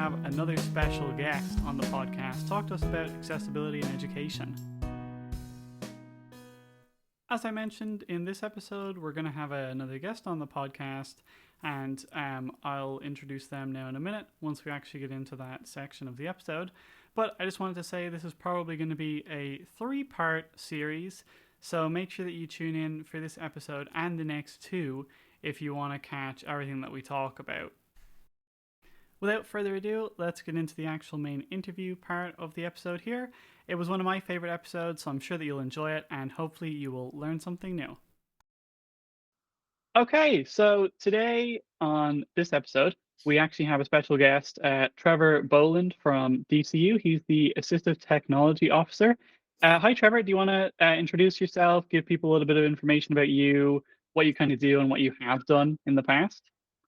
have another special guest on the podcast talk to us about accessibility in education. As I mentioned in this episode, we're going to have another guest on the podcast, and I'll introduce them now in a minute once we actually get into that section of the episode. But I just wanted to say this is probably going to be a 3-part series, so make sure that you tune in for this episode and the next 2 if you want to catch everything that we talk about. Without further ado, let's get into the actual main interview part of the episode here. It was one of my favorite episodes, so I'm sure that you'll enjoy it, and hopefully you will learn something new. Okay, so today on this episode, we actually have a special guest, Trevor Boland from DCU. He's the Assistive Technology Officer. Hi, Trevor. Do you want to introduce yourself, give people a little bit of information about you, what you kind of do, and what you have done in the past?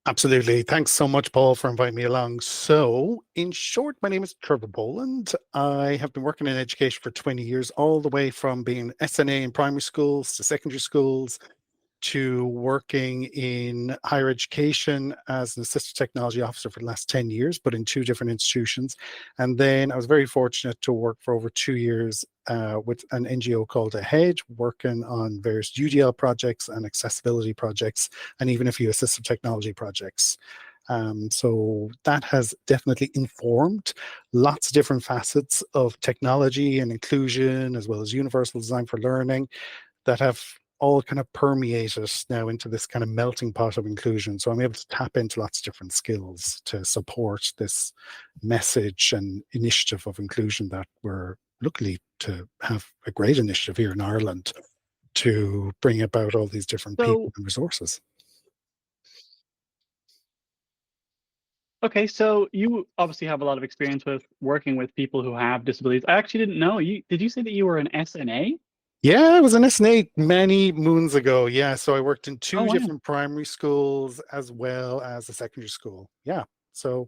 Absolutely. Thanks so much, Paul, for inviting me along. So, in short, my name is Trevor Boland. I have been working in education for 20 years, all the way from being SNA in primary schools to secondary schools to working in higher education as an assistive technology officer for the last 10 years, but in 2 different institutions. And then I was very fortunate to work for over 2 years with an NGO called Ahead, working on various UDL projects and accessibility projects, and even a few assistive technology projects. So that has definitely informed lots of different facets of technology and inclusion, as well as universal design for learning, that have all kind of permeated now into this kind of melting pot of inclusion. So I'm able to tap into lots of different skills to support this message and initiative of inclusion that we're lucky to have a great initiative here in Ireland to bring about all these different people and resources. Okay, so you obviously have a lot of experience with working with people who have disabilities. I actually didn't know. Did you say that you were an SNA? Yeah, I was an SNA many moons ago. Yeah, so I worked in 2 Oh, wow. different primary schools as well as a secondary school. Yeah, so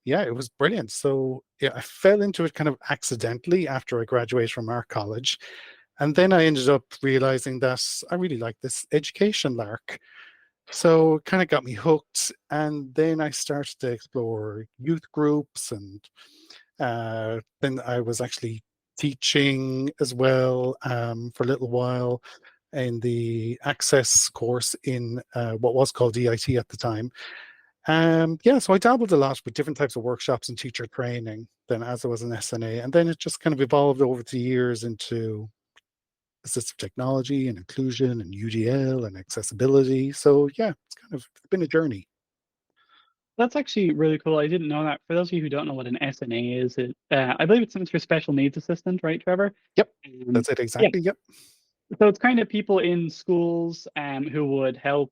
yeah, it was brilliant. So yeah, I fell into it kind of accidentally after I graduated from art college. And then I ended up realizing that I really like this education lark. So it kind of got me hooked. And then I started to explore youth groups, and then I was actually teaching as well for a little while in the access course in what was called DIT at the time. Yeah, so I dabbled a lot with different types of workshops and teacher training then as I was an SNA. And then it just kind of evolved over the years into assistive technology and inclusion and UDL and accessibility. So yeah, it's been a journey. That's actually really cool. I didn't know that. For those of you who don't know what an SNA is, I believe it stands for Special Needs Assistant, right, Trevor? Yep, that's it Yeah. exactly. Yep. So it's kind of people in schools who would help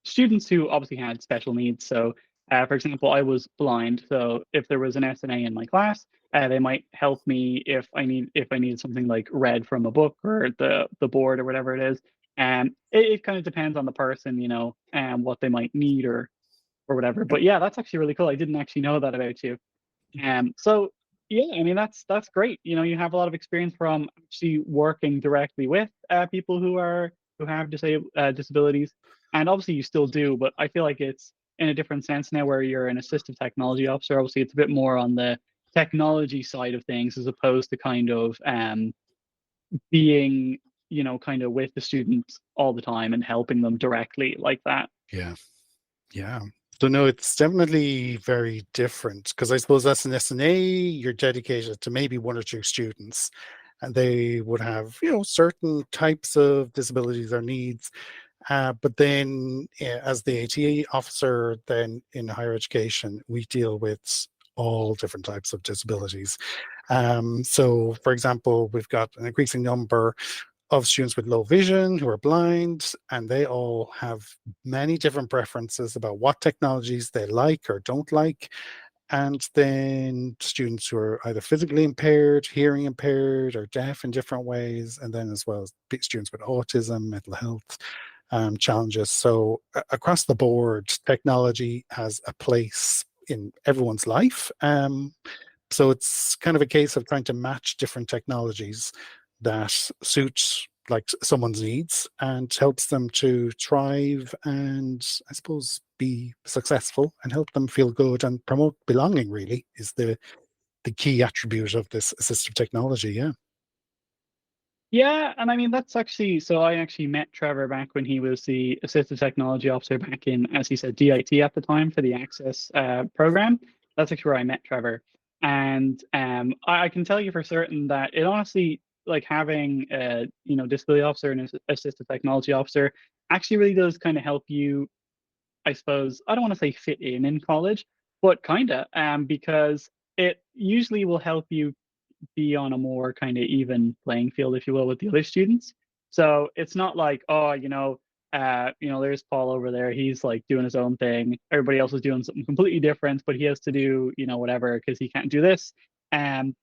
students who obviously had special needs. So, for example, I was blind, so if there was an SNA in my class, they might help me if I needed something like read from a book or the board or whatever it is. It kind of depends on the person, what they might need or whatever. But yeah, that's actually really cool. I didn't actually know that about you. So yeah, I mean that's great. You have a lot of experience from actually working directly with people who have disabilities, and obviously you still do. But I feel like it's in a different sense now, where you're an assistive technology officer. Obviously, it's a bit more on the technology side of things as opposed to kind of being kind of with the students all the time and helping them directly like that. Yeah. Yeah. So no, it's definitely very different, because I suppose as an SNA, you're dedicated to maybe 1 or 2 students, and they would have, certain types of disabilities or needs. But then as the ATA officer, then in higher education, we deal with all different types of disabilities. So for example, we've got an increasing number of students with low vision who are blind, and they all have many different preferences about what technologies they like or don't like. And then students who are either physically impaired, hearing impaired, or deaf in different ways, and then as well as students with autism, mental health challenges. So across the board, technology has a place in everyone's life. So it's kind of a case of trying to match different technologies that suit like someone's needs and helps them to thrive and, I suppose, be successful and help them feel good and promote belonging, really, is the key attribute of this assistive technology. Yeah. Yeah, and I mean that's actually so I actually met Trevor back when he was the assistive technology officer back in, as he said, DIT at the time for the Access program. That's actually where I met Trevor, and I can tell you for certain that it honestly, like having a disability officer and assistive technology officer actually really does kind of help you. I suppose I don't want to say fit in college, but kinda, because it usually will help you be on a more kind of even playing field, if you will, with the other students. So it's not like, oh, there's Paul over there. He's like doing his own thing. Everybody else is doing something completely different, but he has to do, whatever because he can't do this. Um,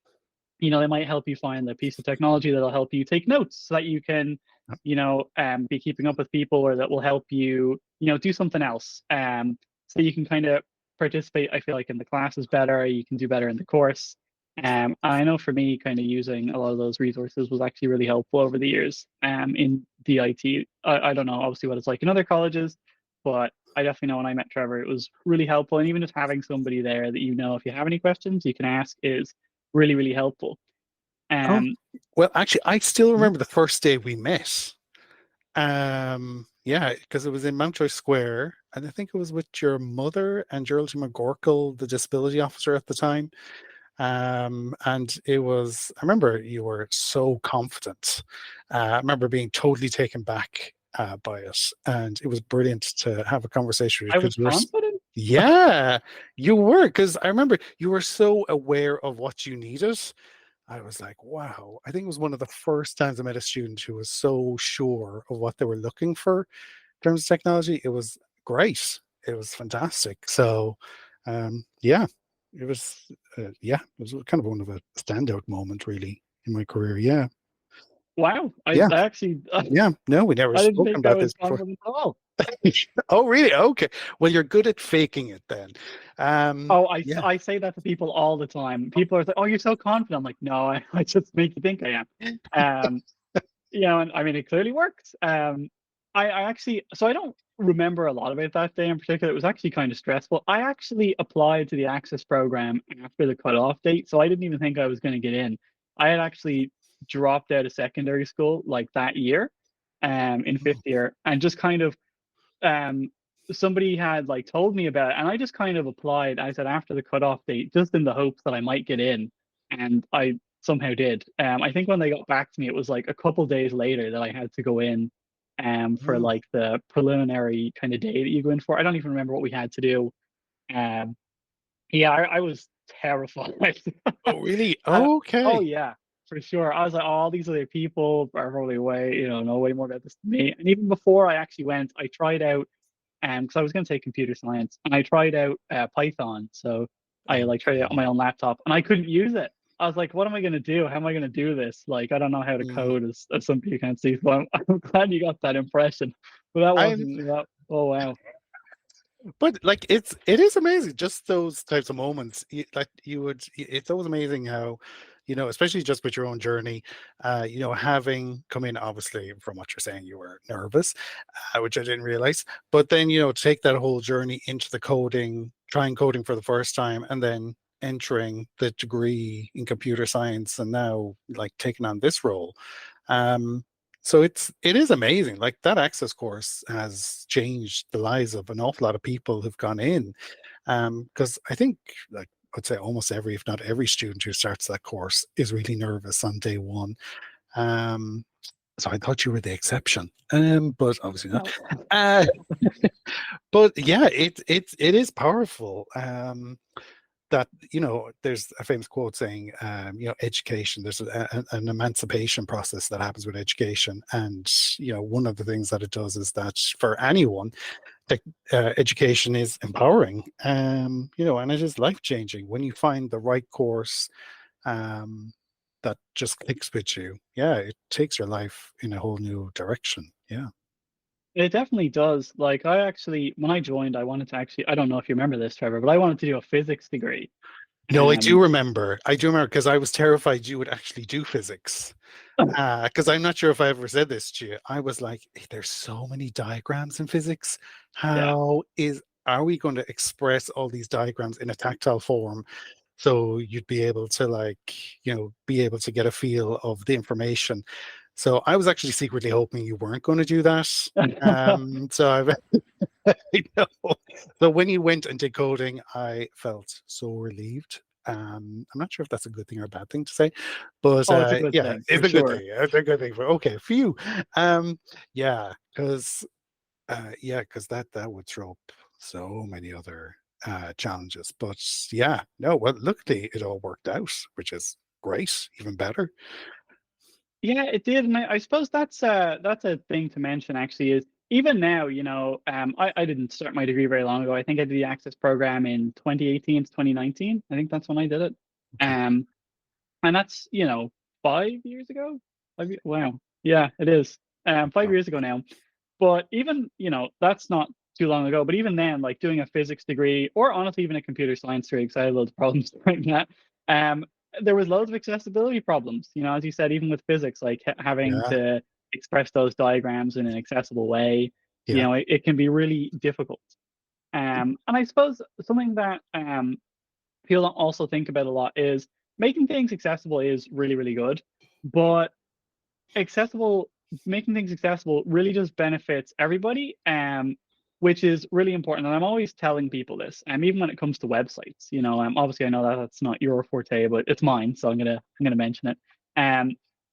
they might help you find the piece of technology that'll help you take notes so that you can, be keeping up with people, or that will help you, do something else. So you can kind of participate, I feel like, in the classes better. You can do better in the course. I know for me, kind of using a lot of those resources was actually really helpful over the years. In DIT, I don't know, obviously, what it's like in other colleges, but I definitely know when I met Trevor, it was really helpful. And even just having somebody there that if you have any questions, you can ask is really, really helpful. Oh, Um, well, actually, I still mhm. remember the first day we met. Yeah, because it was in Mountjoy Square, and I think it was with your mother and Geraldine McGorkle, the disability officer at the time. And I remember you were so confident. I remember being totally taken back by it, and it was brilliant to have a conversation with I you was because confident. yeah, you were, because I remember you were so aware of what you needed. I was like, wow. I think it was one of the first times I met a student who was so sure of what they were looking for in terms of technology. It was great. It was fantastic. So, yeah, it was kind of one of a standout moment, really, in my career. Yeah, Wow, yeah, I actually yeah. No, we never I didn't spoken think I about was this before. confident at all. Oh, really? Okay. Well, you're good at faking it then. Oh, Yeah. I say that to people all the time. People are like, "Oh, you're so confident." I'm like, "No, I just make you think I am." Um, and I mean, it clearly works. I actually, so I don't remember a lot about that day in particular. It was actually kind of stressful. I actually applied to the Access program after the cutoff date, so I didn't even think I was going to get in. I had actually dropped out of secondary school like that year, in Mm, fifth year, and just kind of um somebody had like told me about it, and I just kind of applied. I said after the cutoff date, just in the hopes that I might get in, and I somehow did. I think when they got back to me, it was like a couple days later that I had to go in, for mm. like the preliminary kind of day that you go in for. I don't even remember what we had to do. Um, yeah, I was terrified. Oh, really? Uh, oh Okay. yeah, for sure. I was like, oh, all these other people are probably way, know way more about this than me. And even before I actually went, I tried out, because I was going to take computer science, and I tried out Python. So I like tried it out on Okay. my own laptop, and I couldn't use it. I was like, what am I going to do? How am I going to do this? Like, I don't know how to Mm. code, as some people can't see. So I'm glad you got that impression. But that I wasn't that. Oh wow. But like it is amazing, just those types of moments. Like you would, it's always amazing how, especially just with your own journey, having come in, obviously from what you're saying, you were nervous, which I didn't realize. But then take that whole journey into the coding, trying coding for the first time, and then entering the degree in computer science, and now like taking on this role. Um, so it is amazing. Like that access course has changed the lives of an awful lot of people who've gone in. Because I think like I'd say almost every, if not every student who starts that course is really nervous on day one. Um, so I thought you were the exception. But obviously not. No. Uh, but yeah, it is powerful. That there's a famous quote saying education, there's an emancipation process that happens with education, and one of the things that it does is that for anyone, education is empowering, and it is life changing when you find the right course that just clicks with you. Yeah, it takes your life in a whole new direction. Yeah. It definitely does. Like I actually, when I joined, I wanted to actually, I don't know if you remember this, Trevor, but I wanted to do a physics degree. No, I do Um, remember. I do remember because I was terrified you would actually do physics. Because I'm not sure if I ever said this to you. I was like, "Hey, there's so many diagrams in physics. yeah. How is are we going to express all these diagrams in a tactile form so you'd be able to, like, be able to get a feel of the information? So I was actually secretly hoping you weren't going to do that. So I know. So when you went and did coding, I felt so relieved. I'm not sure if that's a good thing or a bad thing to say, but Oh, it's a good yeah, thing for it's a good sure. thing. It's a good thing for, okay, for you. Yeah, because that would throw up so many other challenges. But yeah, no, well, luckily it all worked out, which is great, even better. Yeah, it did, and I suppose that's a thing to mention actually is even now, I didn't start my degree very long ago. I think I did the Access program in 2018 to 2019. I think that's when I did it. Okay. Um, and that's 5 years ago. Wow, yeah, it is. 5 years ago now. But even, that's not too long ago. But even then, like doing a physics degree or honestly even a computer science degree, because I had loads of problems doing that, um, there was loads of accessibility problems. As you said, even with physics, like having Yeah, to express those diagrams in an accessible way, yeah. it can be really difficult. And I suppose something that people don't also think about a lot is making things accessible is really, really good, but accessible making things accessible really just benefits everybody, which is really important, and I'm always telling people this, even when it comes to websites. Obviously I know that that's not your forte, but it's mine, so I'm gonna mention it.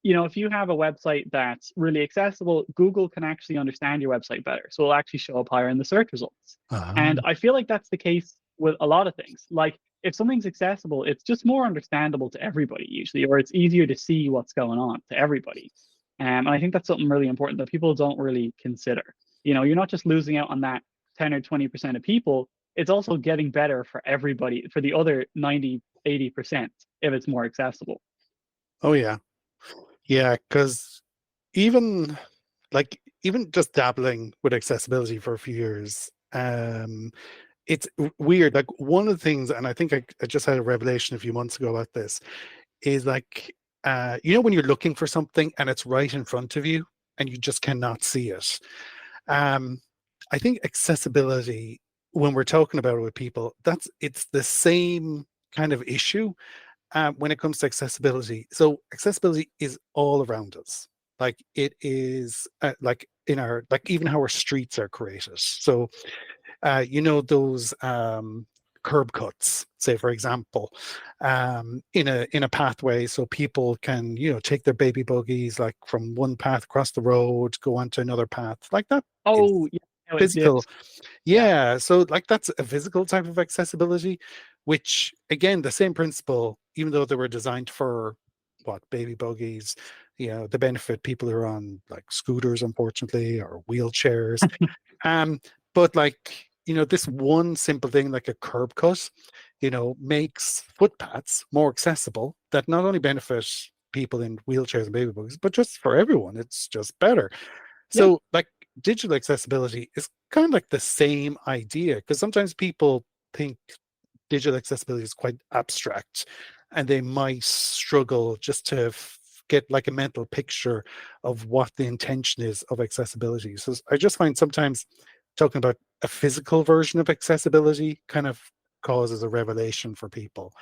If you have a website that's really accessible, Google can actually understand your website better, so it'll actually show up higher in the search results. And Um, I feel like that's the case with a lot of things. Like if something's accessible, it's just more understandable to everybody usually, or it's easier to see what's going on to everybody. And I think that's something really important that people don't really consider. You're not just losing out on that 10 or 20% of people, it's also getting better for everybody, for the other 90, 80%, if it's more accessible. oh yeah. Yeah, because even even just dabbling with accessibility for a few years, it's weird. Like one of the things, and I think I just had a revelation a few months ago about this, is like when you're looking for something and it's right in front of you and you just cannot see it. Um, I think accessibility, when we're talking about it with people, it's the same kind of issue when it comes to accessibility. So accessibility is all around us. Like it is like in our, like even how our streets are created. So those curb cuts, say for example, in a pathway, so people can take their baby buggies like from one path across the road, go onto another path. Like that is Oh, yeah, it physical. exists. Yeah. Yeah, so like that's a physical type of accessibility, which again, the same principle, even though they were designed for what, baby buggies, the benefit people who are on like scooters, unfortunately, or wheelchairs. Um, but like, this one simple thing like a curb cut, makes footpaths more accessible that not only benefit people in wheelchairs and baby buggies, but just for everyone, it's just better. Yeah. So, like, digital accessibility is kind of like the same idea, because sometimes people think digital accessibility is quite abstract and they might struggle just to get like a mental picture of what the intention is of accessibility. So, I just find sometimes talking about a physical version of accessibility kind of causes a revelation for people,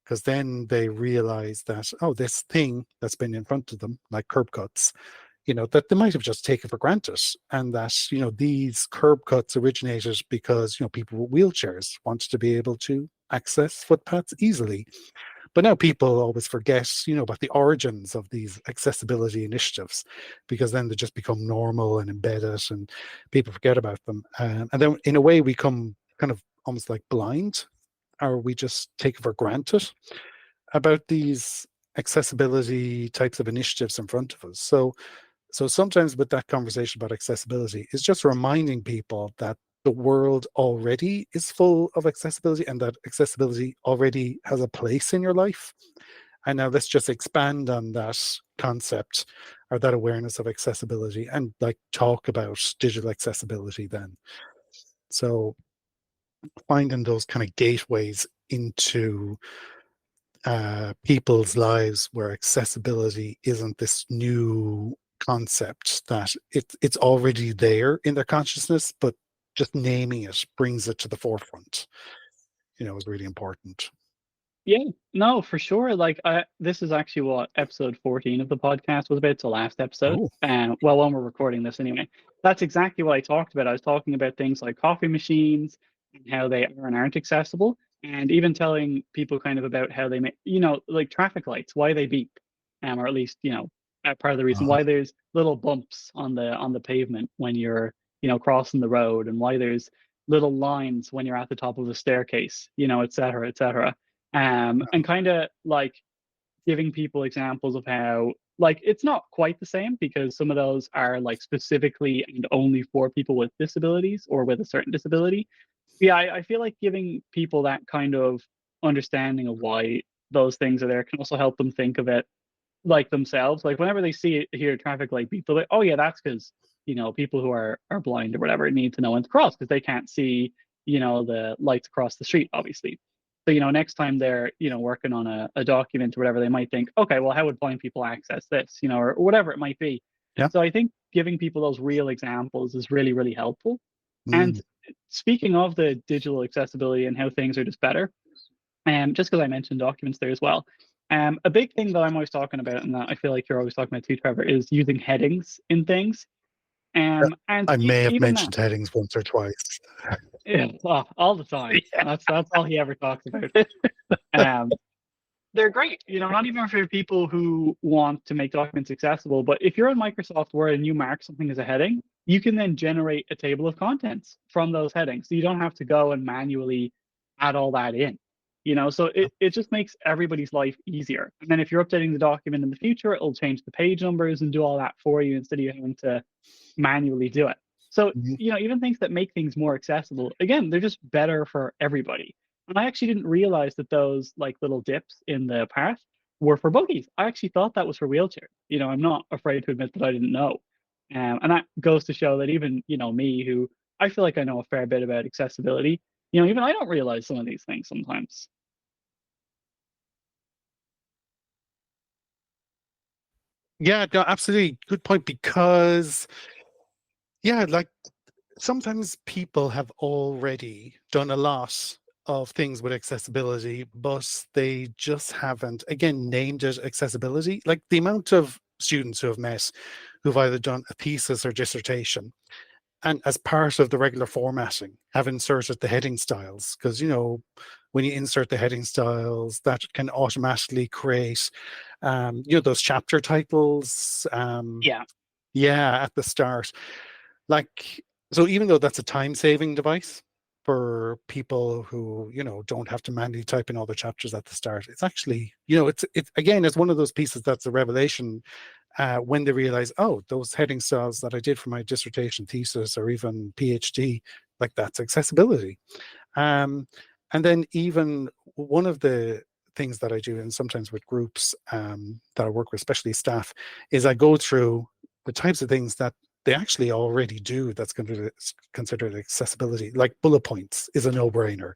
because then they realize that, oh, this thing that's been in front of them, like curb cuts, that they might have just taken for granted, and that these curb cuts originated because people with wheelchairs wanted to be able to access footpaths easily. But now people always forget about the origins of these accessibility initiatives, because then they just become normal and embedded and people forget about them, and then in a way we come kind of almost like blind, or we just take for granted about these accessibility types of initiatives in front of us. So sometimes with that conversation about accessibility, it's just reminding people that the world already is full of accessibility and that accessibility already has a place in your life. And now let's just expand on that concept or that awareness of accessibility and like talk about digital accessibility then. So finding those kind of gateways into people's lives where accessibility isn't this new concept, that it's already there in their consciousness, but just naming it brings it to the forefront, is really important. Yeah, no, for sure. Like, this is actually what episode 14 of the podcast was about. So last episode, Oh, well, when we're recording this anyway, that's exactly what I talked about. I was talking about things like coffee machines and how they are and aren't accessible, and even telling people kind of about how they make, like traffic lights, why they beep, or at least, part of the reason uh-huh. why there's little bumps on the pavement when you're, crossing the road, and why there's little lines when you're at the top of a staircase, et cetera, et cetera. And kind of like giving people examples of how like it's not quite the same because some of those are like specifically and only for people with disabilities or with a certain disability. Yeah, I feel like giving people that kind of understanding of why those things are there can also help them think of it like themselves. Like whenever they see it, hear traffic light beep, they're like, oh yeah, that's because people who are blind or whatever need to know when to cross because they can't see the lights across the street, obviously. So next time they're working on a document or whatever, they might think, okay, well, how would blind people access this, or whatever it might be. Yeah. So I think giving people those real examples is really, really helpful. And Mm. speaking of the digital accessibility and how things are just better, just because I mentioned documents there as well. A big thing that I'm always talking about, and that I feel like you're always talking about too, Trevor, is using headings in things. And I may have even that, mentioned headings once or twice. yeah, all the time. That's all he ever talks about. Um, they're great, not even for people who want to make documents accessible, but if you're in Microsoft Word and you mark something as a heading, you can then generate a table of contents from those headings. So you don't have to go and manually add all that in. So it just makes everybody's life easier. And then if you're updating the document in the future, it'll change the page numbers and do all that for you instead of you having to manually do it. So, Mhm. even things that make things more accessible, again, they're just better for everybody. And I actually didn't realize that those like little dips in the path were for buggies. I actually thought that was for wheelchairs. I'm not afraid to admit that I didn't know. And that goes to show that even, me, who I feel like I know a fair bit about accessibility, even I don't realize some of these things sometimes. Yeah, no, absolutely. Good point. Because, yeah, like sometimes people have already done a lot of things with accessibility, but they just haven't, again, named it accessibility. Like the amount of students who have met who've either done a thesis or dissertation, and as part of the regular formatting, have inserted the heading styles. Because, when you insert the heading styles, that can automatically create, those chapter titles. Yeah. Yeah, at the start. Like, so even though that's a time-saving device for people who, don't have to manually type in all the chapters at the start, it's actually, it's again, it's one of those pieces that's a revelation when they realize, oh, those heading styles that I did for my dissertation thesis or even PhD, like that's accessibility. Um, and then even one of the things that I do, and sometimes with groups that I work with, especially staff, is I go through the types of things that they actually already do that's considered accessibility. Like bullet points is a no-brainer.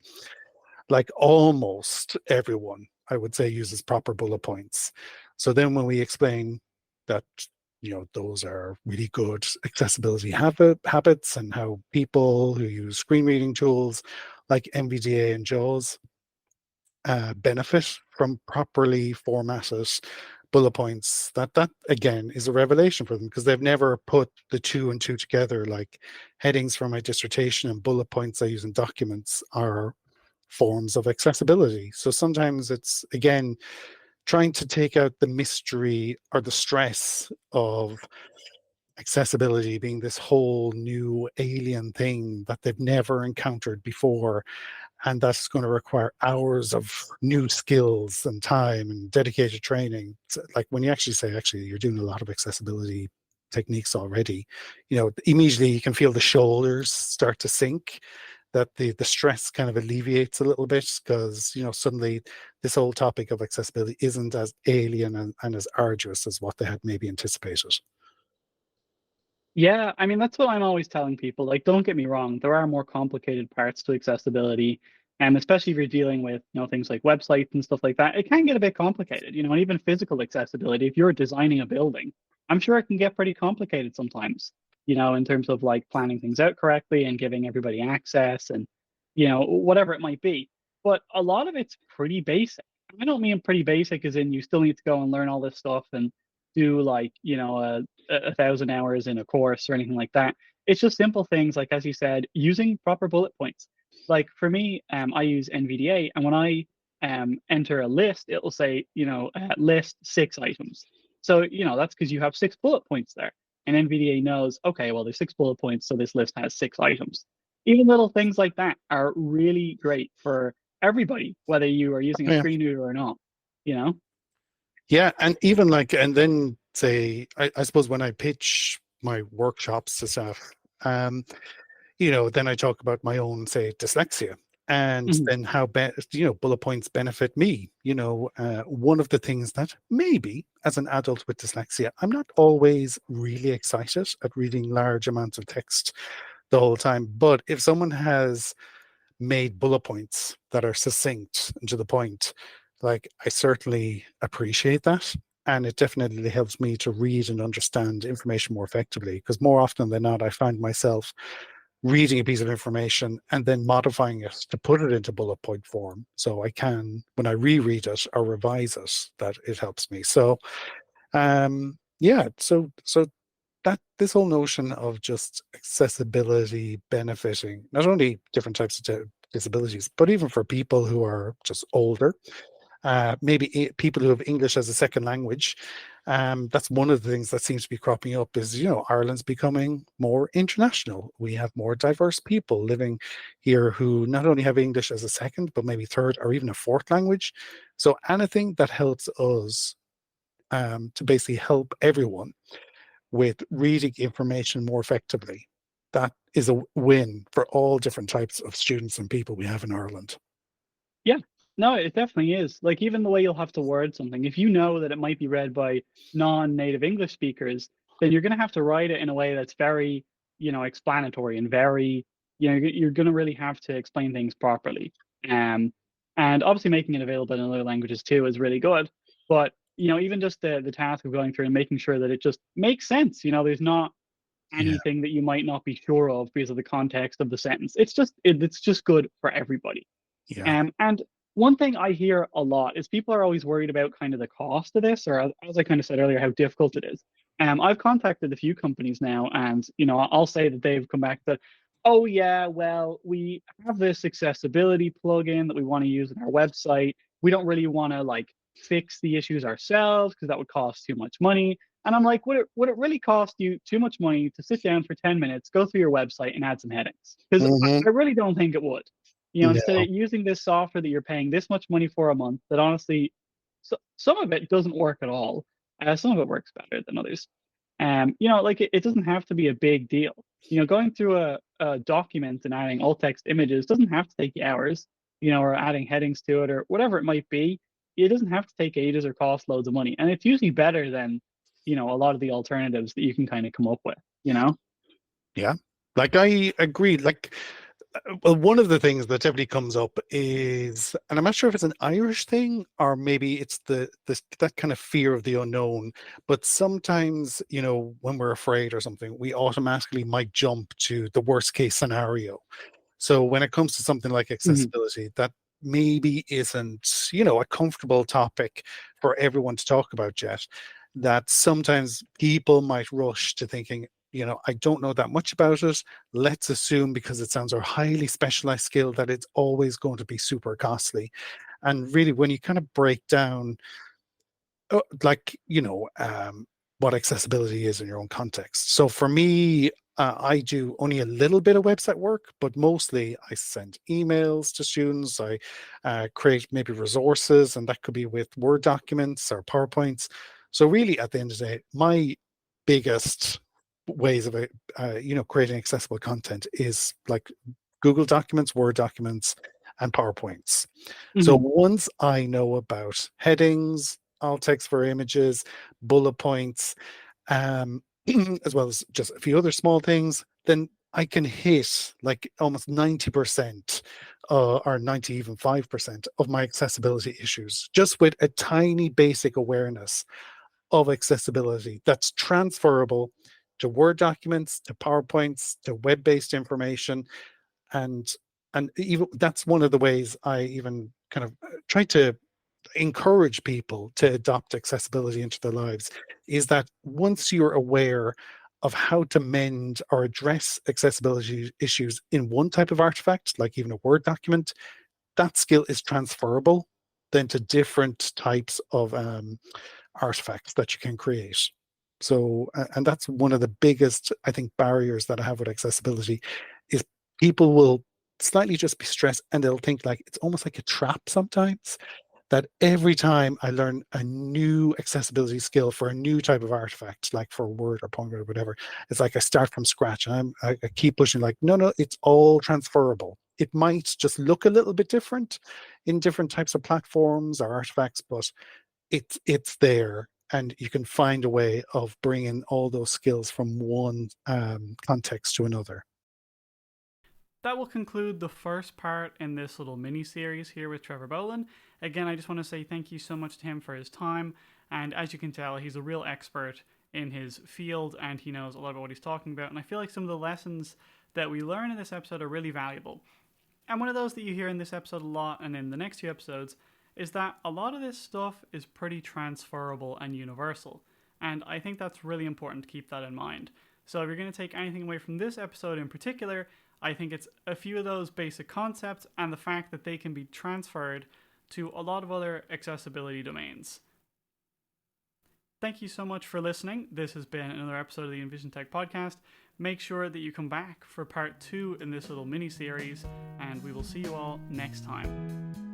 Like almost everyone, I would say, uses proper bullet points. So then when we explain that, those are really good accessibility habits, and how people who use screen reading tools like NVDA and JAWS benefit from properly formatted bullet points, that again is a revelation for them, because they've never put the two and two together. Like headings for my dissertation and bullet points I use in documents are forms of accessibility. So sometimes it's, again, trying to take out the mystery or the stress of accessibility being this whole new alien thing that they've never encountered before, and that's going to require hours of new skills and time and dedicated training. So, like when you actually say, actually, you're doing a lot of accessibility techniques already, immediately you can feel the shoulders start to sink, that the stress kind of alleviates a little bit, because suddenly this whole topic of accessibility isn't as alien and as arduous as what they had maybe anticipated. Yeah, I mean, that's what I'm always telling people. Like, don't get me wrong, there are more complicated parts to accessibility. And especially if you're dealing with, things like websites and stuff like that, it can get a bit complicated, and even physical accessibility. If you're designing a building, I'm sure it can get pretty complicated sometimes. in terms of like planning things out correctly and giving everybody access and, whatever it might be. But a lot of it's pretty basic. I don't mean pretty basic as in you still need to go and learn all this stuff and do like, 1,000 hours in a course or anything like that. It's just simple things like, as you said, using proper bullet points. Like for me, I use NVDA, and when I enter a list, it will say, list 6 items. So, that's because you have 6 bullet points there. And NVDA knows, okay, well, there's 6 bullet points, so this list has 6 items. Even little things like that are really great for everybody, whether you are using a Yeah. screen reader or not, you know? Yeah, and even like, and then say, I suppose when I pitch my workshops to staff, then I talk about my own, say, dyslexia, and Mhm. then how bullet points benefit me. One of the things that maybe as an adult with dyslexia, I'm not always really excited at reading large amounts of text the whole time. But if someone has made bullet points that are succinct and to the point, like I certainly appreciate that. And it definitely helps me to read and understand information more effectively. Because more often than not, I find myself reading a piece of information and then modifying it to put it into bullet point form. So I can, when I reread it or revise it, that it helps me. So yeah, so that this whole notion of just accessibility benefiting not only different types of disabilities, but even for people who are just older, maybe people who have English as a second language. That's one of the things that seems to be cropping up is, Ireland's becoming more international. We have more diverse people living here who not only have English as a second, but maybe third or even a fourth language. So anything that helps us to basically help everyone with reading information more effectively, that is a win for all different types of students and people we have in Ireland. Yeah, no, it definitely is. Like even the way you'll have to word something, if you know that it might be read by non-native English speakers, then you're going to have to write it in a way that's very, explanatory and very, you're going to really have to explain things properly. Um, and obviously making it available in other languages too is really good. But even just the task of going through and making sure that it just makes sense. There's not Yeah, anything that you might not be sure of because of the context of the sentence. It's just good for everybody. yeah. And one thing I hear a lot is people are always worried about kind of the cost of this, or as I kind of said earlier, how difficult it is. I've contacted a few companies now, and I'll say that they've come back that, oh yeah, well, we have this accessibility plugin that we want to use in our website. We don't really want to like fix the issues ourselves because that would cost too much money. And I'm like, would it really cost you too much money to sit down for 10 minutes, go through your website and add some headings? Because Hmm. I really don't think it would. Instead of No, using this software that you're paying this much money for a month, that honestly, some of it doesn't work at all. Some of it works better than others. Like it doesn't have to be a big deal. Going through a document and adding alt text images doesn't have to take you hours, or adding headings to it or whatever it might be. It doesn't have to take ages or cost loads of money. And it's usually better than, a lot of the alternatives that you can kind of come up with. yeah. Like I agree. Like, well, one of the things that definitely comes up is, and I'm not sure if it's an Irish thing or maybe it's that kind of fear of the unknown. But sometimes, when we're afraid or something, we automatically might jump to the worst case scenario. So when it comes to something like Hmm. accessibility, that maybe isn't, a comfortable topic for everyone to talk about yet, that sometimes people might rush to thinking, I don't know that much about it. Let's assume because it sounds a highly specialized skill that it's always going to be super costly. And really, when you kind of break down like what accessibility is in your own context. So for me, I do only a little bit of website work, but mostly I send emails to students. I create maybe resources, and that could be with Word documents or PowerPoints. So really, at the end of the day, my biggest ways of creating accessible content is like Google Documents, Word documents, and PowerPoints. So Hmm. once I know about headings, alt text for images, bullet points, um, as well as just a few other small things, then I can hit like almost 90% or 90, even 5% of my accessibility issues just with a tiny basic awareness of accessibility that's transferable to Word documents, to PowerPoints, to web-based information. And even that's one of the ways I even kind of try to encourage people to adopt accessibility into their lives, is that once you're aware of how to mend or address accessibility issues in one type of artifact, like even a Word document, that skill is transferable then to different types of artifacts that you can create. So, and that's one of the biggest, I think, barriers that I have with accessibility, is people will slightly just be stressed and they'll think like it's almost like a trap sometimes, that every time I learn a new accessibility skill for a new type of artifact, like for Word or PowerPoint or whatever, it's like I start from scratch. And I keep pushing like, no, it's all transferable. It might just look a little bit different in different types of platforms or artifacts, but it's there. And you can find a way of bringing all those skills from one context to another. That will conclude the first part in this little mini-series here with Trevor Boland. Again, I just want to say thank you so much to him for his time, and as you can tell, he's a real expert in his field, and he knows a lot about what he's talking about, and I feel like some of the lessons that we learn in this episode are really valuable. And one of those that you hear in this episode a lot, and in the next few episodes, is that a lot of this stuff is pretty transferable and universal, and I think that's really important to keep that in mind. So if you're going to take anything away from this episode in particular, I think it's a few of those basic concepts and the fact that they can be transferred to a lot of other accessibility domains. Thank you so much for listening. This has been another episode of the Envisiontech podcast. Make sure that you come back for part 2 in this little mini-series, and we will see you all next time.